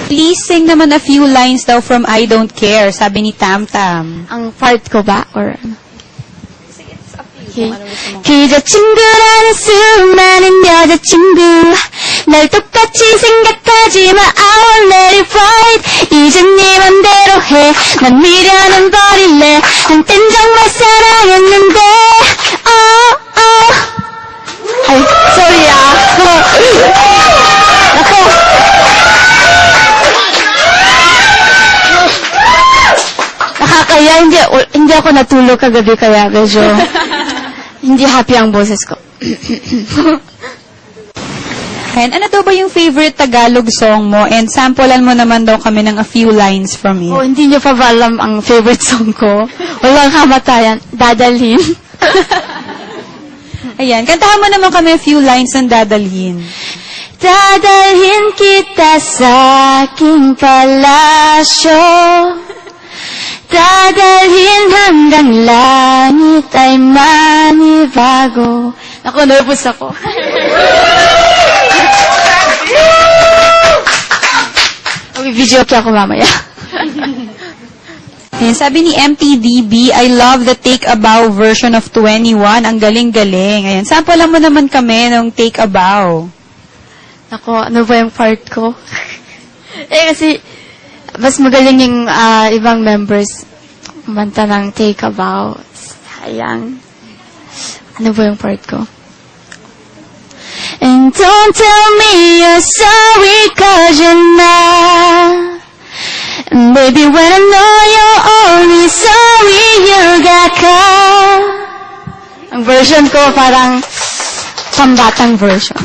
Please sing naman a few lines daw from I Don't Care, sabi ni Tam Tam. Ang part ko ba? Or Okay. 여자친구라는 수많은 여자친구 날 똑같이 생각하지마 I won't let it fight 이젠 네 맘대로 해난 미련은 버릴래 한땐 정말 사랑했는데 아이 sorry nakakaya hindi ako natulog kagabi kaya medyo hindi happy ang boses ko. And ano daw ba yung favorite Tagalog song mo? And samplean mo naman daw kami ng a few lines from it. Oh, hindi niyo pa ba alam ang favorite song ko? Walang kamatayan. Dadalhin. Ayan, kantahan mo naman kami a few lines ng Dadalhin. Dadalhin kita sa aking palasyo. Dadalhin hanggang langit ay manibago. Ako, nervous ako. Mag-video ako mamaya. Ayan, sabi ni MPDB, I love the Take a Bow version of 21. Ang galing-galing. Ayan, samplean mo naman kami ng Take a Bow. Ako, ano ba yung part ko? Kasi mas magaling yung ibang members kumanta ng Take a Bow. Sayang. Ano ba yung part ko? And don't tell me you're sorry cause you're not. And baby when I know you're only sorry you got caught. Ang version ko parang pambatang version.